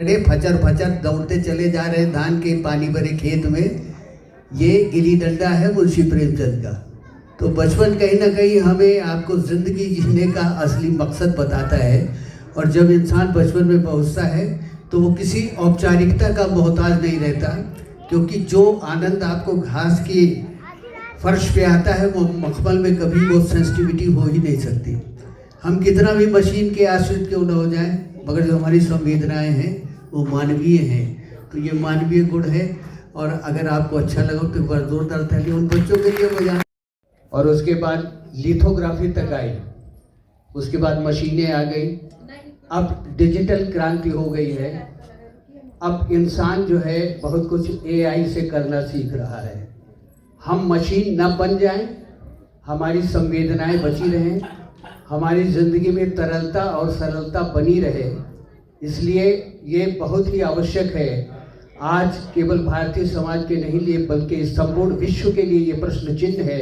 अरे फचर फचर दौड़ते चले जा रहे धान के पानी भरे खेत में। ये गिल्ली डंडा है मुंशी प्रेमचंद का। तो बचपन कहीं ना कहीं हमें आपको ज़िंदगी जीने का असली मकसद बताता है। और जब इंसान बचपन में पहुंचता है तो वो किसी औपचारिकता का मोहताज नहीं रहता, क्योंकि जो आनंद आपको घास की फर्श पे आता है वो मखमल में कभी वो सेंसिटिविटी हो ही नहीं सकती। हम कितना भी मशीन के आश्रित क्यों न हो जाएं, मगर जो हमारी संवेदनाएं हैं वो मानवीय हैं। तो ये मानवीय गुण है। और अगर आपको अच्छा लगा तो एक बार जोरदार ताली उन बच्चों के लिए बजाएं। और उसके बाद लिथोग्राफी तक आई, उसके बाद मशीनें आ गई, अब डिजिटल क्रांति हो गई है। अब इंसान जो है बहुत कुछ एआई से करना सीख रहा है। हम मशीन न बन जाएं, हमारी संवेदनाएं बची रहें, हमारी ज़िंदगी में तरलता और सरलता बनी रहे। इसलिए ये बहुत ही आवश्यक है। आज केवल भारतीय समाज के नहीं लिए बल्कि संपूर्ण विश्व के लिए ये प्रश्न चिन्ह है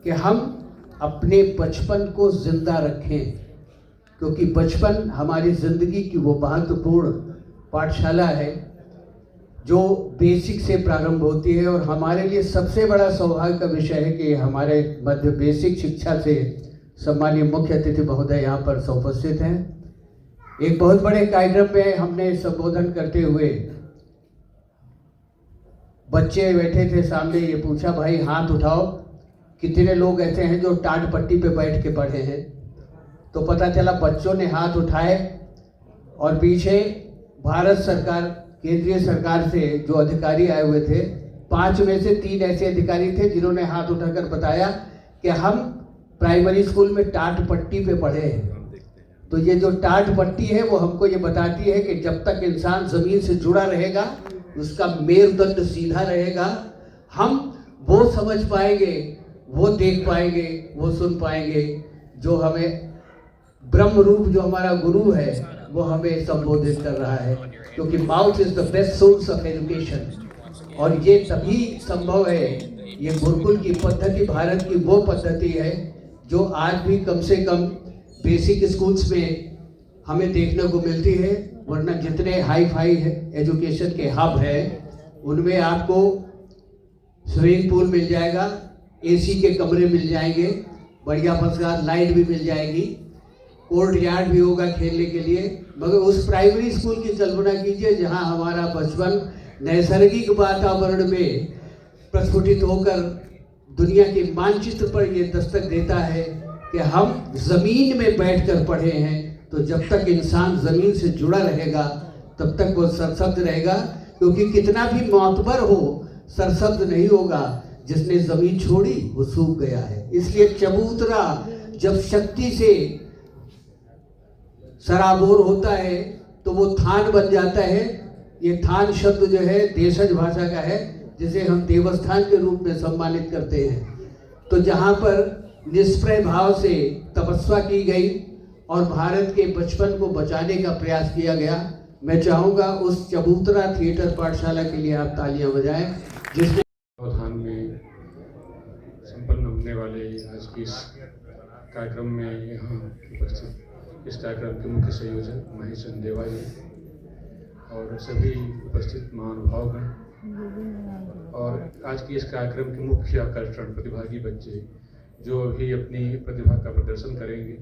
कि हम अपने बचपन को जिंदा रखें, क्योंकि बचपन हमारी ज़िंदगी की वो महत्वपूर्ण पाठशाला है जो बेसिक से प्रारंभ होती है। और हमारे लिए सबसे बड़ा सौभाग्य का विषय है कि हमारे मध्य बेसिक शिक्षा से सम्मानीय मुख्य अतिथि महोदय यहाँ पर उपस्थित हैं। एक बहुत बड़े कार्यक्रम में हमने संबोधन करते हुए बच्चे बैठे थे सामने, ये पूछा भाई हाथ उठाओ कितने लोग ऐसे हैं जो टाट पट्टी पे बैठ के पढ़े हैं। तो पता चला बच्चों ने हाथ उठाए और पीछे भारत सरकार केंद्रीय सरकार से जो अधिकारी आए हुए थे, 5 में से 3 ऐसे अधिकारी थे जिन्होंने हाथ उठाकर बताया कि हम प्राइमरी स्कूल में टाट पट्टी पे पढ़े हैं। तो ये जो टाट पट्टी है वो हमको ये बताती है कि जब तक इंसान ज़मीन से जुड़ा रहेगा, उसका मेरुदंड सीधा रहेगा, हम वो समझ पाएंगे, वो देख पाएंगे, वो सुन पाएंगे जो हमें ब्रह्म रूप जो हमारा गुरु है वो हमें संबोधित कर रहा है। क्योंकि mouth is the best source of education. और ये तभी संभव है, ये गुरुकुल की पद्धति भारत की वो पद्धति है जो आज भी कम से कम बेसिक स्कूल्स में हमें देखने को मिलती है। वरना जितने हाई फाई एजुकेशन के हब है उनमें आपको स्विमिंग पूल मिल जाएगा, एसी के कमरे मिल जाएंगे, बढ़िया फर्स्ट क्लास लाइट भी मिल जाएगी, कोर्ट यार्ड भी होगा खेलने के लिए। मगर उस प्राइमरी स्कूल की कल्पना कीजिए जहां हमारा बचपन नैसर्गिक वातावरण में प्रस्फुटित होकर दुनिया के मानचित्र पर यह दस्तक देता है कि हम जमीन में बैठकर पढ़े हैं। तो जब तक इंसान जमीन से जुड़ा रहेगा तब तक वो सरशब्द रहेगा, क्योंकि कितना भी मौतबर हो सरशब्द नहीं होगा। जिसने जमीन छोड़ी वो सूख गया है। इसलिए चबूतरा जब शक्ति से सराबोर होता है तो वो थान बन जाता है। ये थान शब्द जो है देशज भाषा का है, जिसे हम देवस्थान के रूप में सम्मानित करते हैं। तो जहाँ पर निष्प्रय भाव से तपस्या की गई और भारत के बचपन को बचाने का प्रयास किया गया, मैं चाहूँगा उस चबूतरा थिएटर पाठशाला के लिए आप तालियां बजाएं, जिसने धान में संपन्न होने वाले आज के इस कार्यक्रम में यहाँ उपस्थित इस कार्यक्रम के मुख्य संयोजक महेश चंदेवा जी और सभी उपस्थित महानुभावगण और आज की इस कार्यक्रम के मुख्य आकर्षण प्रतिभागी बच्चे जो भी अपनी प्रतिभा का प्रदर्शन करेंगे।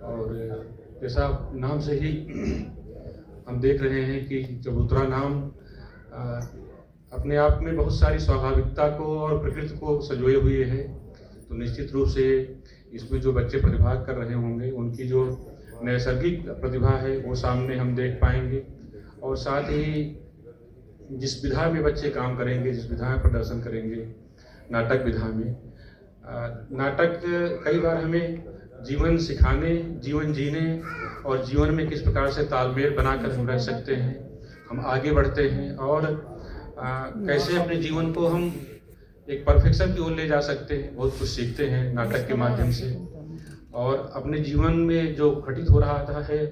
और जैसा नाम से ही हम देख रहे हैं कि चबूतरा नाम अपने आप में बहुत सारी स्वाभाविकता को और प्रकृति को संजोए हुए है। तो निश्चित रूप से इसमें जो बच्चे प्रतिभा कर रहे होंगे उनकी जो नैसर्गिक प्रतिभा है वो सामने हम देख पाएंगे। और साथ ही जिस विधा में बच्चे काम करेंगे, जिस विधा में प्रदर्शन करेंगे, नाटक विधा में, नाटक कई बार हमें जीवन सिखाने, जीवन जीने और जीवन में किस प्रकार से तालमेल बनाकर हम रह सकते हैं, हम आगे बढ़ते हैं और कैसे अपने जीवन को हम एक परफेक्शन की ओर ले जा सकते हैं। बहुत कुछ सीखते हैं नाटक के माध्यम से। और अपने जीवन में जो घटित हो रहा है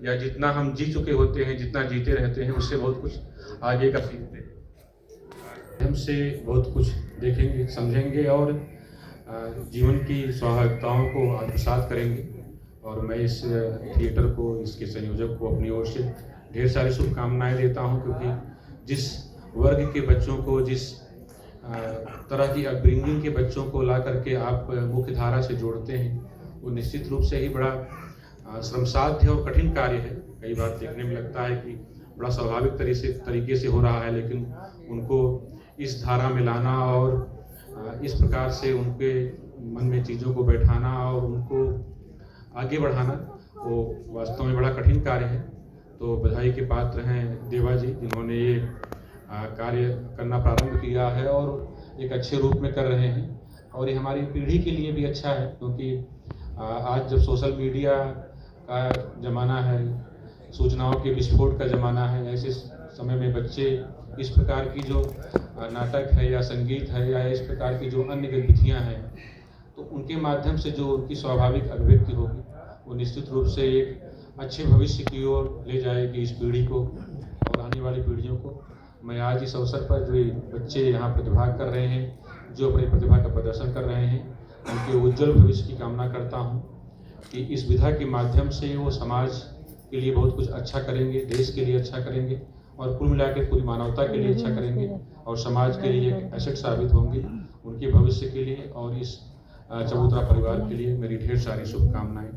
या जितना हम जी चुके होते हैं, जितना जीते रहते हैं, उससे बहुत कुछ आगे का सीखते हैं। हमसे बहुत कुछ देखेंगे, समझेंगे और जीवन की स्वाभाविकताओं को आत्मसात करेंगे। और मैं इस थिएटर को, इसके संयोजक को अपनी ओर से ढेर सारी शुभकामनाएं देता हूं, क्योंकि जिस वर्ग के बच्चों को, जिस तरह की अपब्रिंगिंग के बच्चों को ला करके आप मुख्य धारा से जोड़ते हैं, वो निश्चित रूप से ही बड़ा श्रमसाध्य और कठिन कार्य है। कई बार देखने में लगता है कि बड़ा स्वाभाविक तरीके से हो रहा है, लेकिन उनको इस धारा में लाना और इस प्रकार से उनके मन में चीज़ों को बैठाना और उनको आगे बढ़ाना, वो वास्तव में बड़ा कठिन कार्य है। तो बधाई के पात्र हैं देवा जी, जिन्होंने ये कार्य करना प्रारंभ किया है और एक अच्छे रूप में कर रहे हैं। और ये हमारी पीढ़ी के लिए भी अच्छा है, क्योंकि आज जब सोशल मीडिया का ज़माना है, सूचनाओं के विस्फोट का ज़माना है, ऐसे समय में बच्चे इस प्रकार की जो नाटक है या संगीत है या इस प्रकार की जो अन्य गतिविधियाँ हैं, तो उनके माध्यम से जो उनकी स्वाभाविक अभिव्यक्ति होगी, वो निश्चित रूप से एक अच्छे भविष्य की ओर ले जाएगी इस पीढ़ी को और आने वाली पीढ़ियों को। मैं आज इस अवसर पर जो बच्चे यहाँ प्रतिभाग कर रहे हैं, जो अपनी प्रतिभा का प्रदर्शन कर रहे हैं, उनके उज्जवल भविष्य की कामना करता हूँ कि इस विधा के माध्यम से वो समाज के लिए बहुत कुछ अच्छा करेंगे, देश के लिए अच्छा करेंगे और कुल मिलाकर पूरी मानवता के लिए अच्छा करेंगे और समाज के लिए एक एसेट साबित होंगे उनके भविष्य के लिए। और इस चबूतरा परिवार के लिए मेरी ढेर सारी शुभकामनाएं।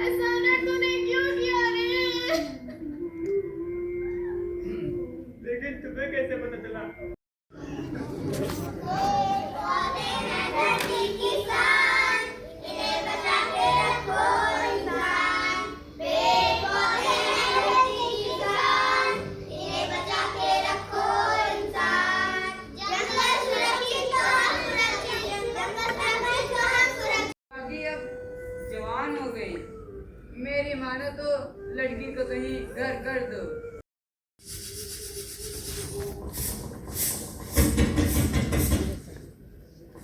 ऐसा नट तूने क्यों किया रे? लेकिन तुम्हें कैसे पता चला? जवान हो गई, मेरी मानो तो लड़की को कहीं घर कर दो।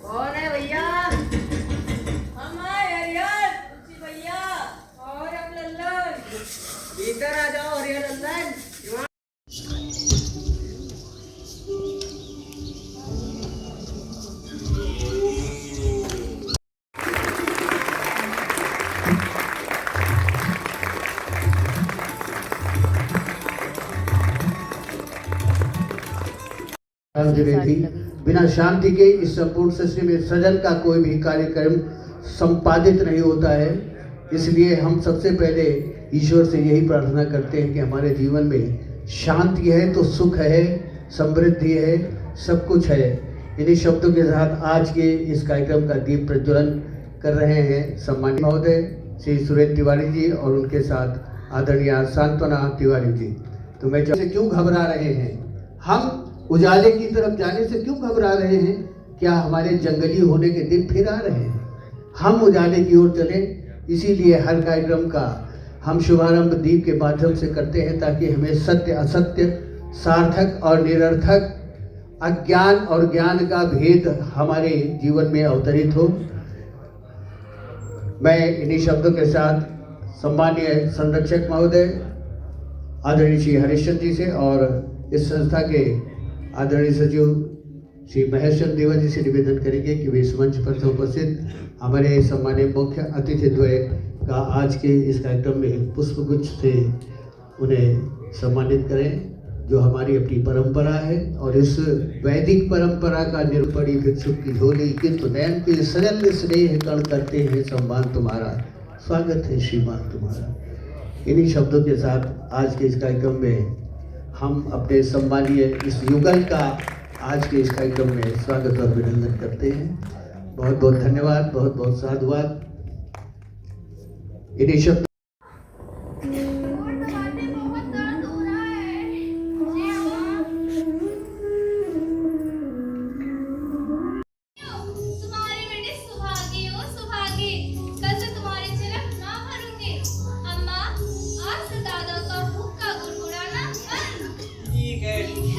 कौन है भैया? हम आए हरियर भैया और अब लल्लन, भीतर आ जाओ हरियर लल्लन। बिना शांति के इस संपूर्ण सृष्टि में सृजन का कोई भी कार्यक्रम संपादित नहीं होता है। इसलिए हम सबसे पहले ईश्वर से यही प्रार्थना करते हैं कि हमारे जीवन में शांति है तो सुख है, समृद्धि है, सब कुछ है। इन्हीं शब्दों के साथ आज के इस कार्यक्रम का दीप प्रज्वलन कर रहे हैं सम्मानित महोदय श्री सुरेंद्र तिवारी जी और उनके साथ आदरणीय सांत्वना तिवारी जी। तो मैं क्यों घबरा रहे हैं? हम उजाले की तरफ जाने से क्यों घबरा रहे हैं? क्या हमारे जंगली होने के दिन फिर आ रहे हैं? हम उजाले की ओर चलें, इसीलिए हर कार्यक्रम का हम शुभारंभ दीप के माध्यम से करते हैं, ताकि हमें सत्य असत्य, सार्थक और निरर्थक, अज्ञान और ज्ञान का भेद हमारे जीवन में अवतरित हो। मैं इन्हीं शब्दों के साथ सम्मानीय संरक्षक महोदय आदरणीय श्री हरिश्चंद्र जी से और इस संस्था के आदरणीय सचिव श्री महेश चंद्र देवा जी से निवेदन करेंगे कि वे इस मंच पर उपस्थित हमारे सम्मानीय मुख्य अतिथि द्वय का आज के इस कार्यक्रम में पुष्पगुच्छ से उन्हें सम्मानित करें, जो हमारी अपनी परंपरा है। और इस वैदिक परंपरा का निरूपणी भिक्षुक की झोली किंतु नयन के सरल स्नेह कण करते हैं सम्मान तुम्हारा, स्वागत है श्रीमान तुम्हारा। इन्हीं शब्दों के साथ आज के इस कार्यक्रम में हम अपने सम्मानीय इस युगल का आज के इस कार्यक्रम में स्वागत और अभिनंदन करते हैं। बहुत बहुत धन्यवाद, बहुत बहुत साधुवाद। इन्हीं शब्द ठीक है।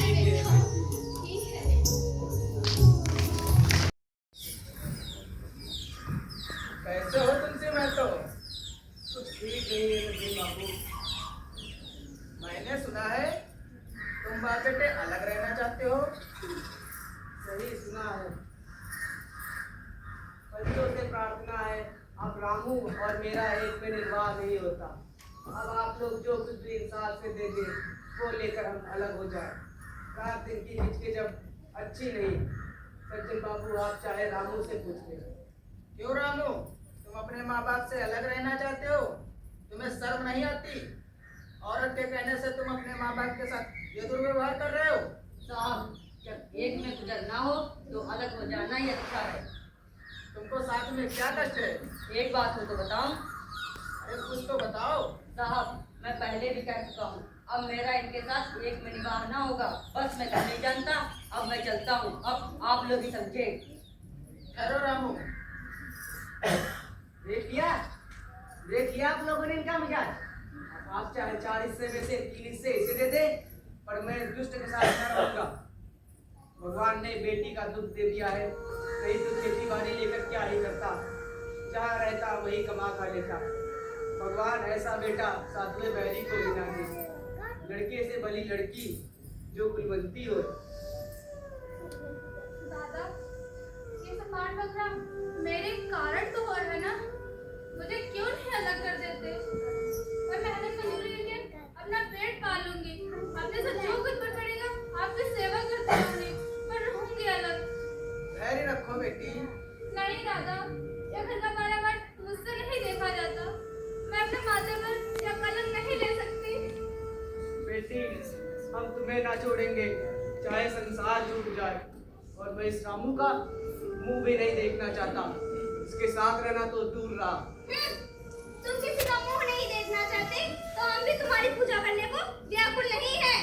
कैसे हो तुमसे मैं तो कुछ ठीक नहीं है नजीम बाबू। मैंने सुना है तुम बाप बेटे अलग रहना चाहते हो। सही सुना है। बच्चों से प्रार्थना है अब रामू और मेरा एक में निर्वाह नहीं होता। अब आप लोग जो कुछ भी इंसाफ से दे दे वो लेकर हम अलग हो जाए। रात दिन की हिचके जब अच्छी नहीं। सज्जन बाबू आप चाहे रामू से पूछ ले। क्यों रामू, तुम अपने माँ बाप से अलग रहना चाहते हो? तुम्हें शर्म नहीं आती? औरत के कहने से तुम अपने माँ बाप के साथ ये दुर्व्यवहार कर रहे हो। साहब, जब एक में गुजरना हो तो अलग हो जाना ही अच्छा है। तुमको साथ में क्या कष्ट है? एक बात हो तो बताऊं? अरे कुछ तो बताओ। साहब, मैं पहले भी कह चुका हूँ, अब मेरा इनके साथ एक में निवाह ना होगा। बस मैं नहीं जानता, अब मैं चलता हूँ। अब आप लोग ही समझे। ठहरो रामू, देखिए आप लोगों ने इनका मिजाज। आप चाहे 4 हिस्से में से 3 हिस्से इसे दे दे, पर मैं दुष्ट के साथ न रहूंगा। भगवान ने बेटी का दुख दे दिया है, नहीं तो खेती बाड़ी लेकर क्या ही करता, जहाँ रहता वही कमा खा लेता। भगवान ऐसा बेटा सातवें बैरी को बिना दे, लड़के से भली लड़की जो कुलवंती हो। दादा, ये समान बकरा मेरे कारण तो हो है ना? मुझे क्यों नहीं अलग कर देते? मैं मेहनत मजदूरी करके अपना पेट पालूंगी। अपने से जो कुछ पड़ेगा आपकी सेवा करती रहूंगी, पर रहूंगी अलग। धैर्य रखो बेटी। नहीं दादा, ये घर का कारावास मुझसे नहीं देखा जाता। मैं अपने माथे पर यह कलंक नहीं ले सकती। बेटी, हम तुम्हें ना छोड़ेंगे चाहे संसार टूट जाए। और मैं इस रामू का मुंह भी नहीं देखना चाहता। इसके साथ रहना तो दूर रहा। तुम किसी का मुंह नहीं देखना चाहते तो हम भी तुम्हारी पूजा करने को व्याकुल नहीं है।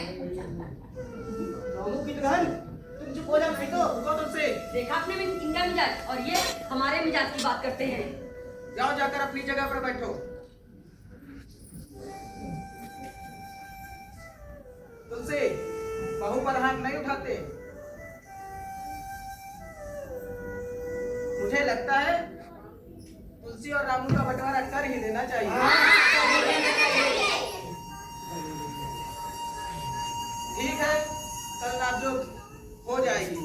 रामू की दुल्हन, तुम चुप हो जा, नहीं तो रुको तुमसे। देखा आपने भी इनका मिजाज, और ये हमारे मिजाज की बात करते हैं। जाओ जाकर अपनी जगह पर बैठो। तुमसे बहू पर हाथ नहीं उठाते। मुझे लगता है तुलसी और रामू का बंटवारा कर ही देना चाहिए। ठीक है, कल नापजोख हो जाएगी।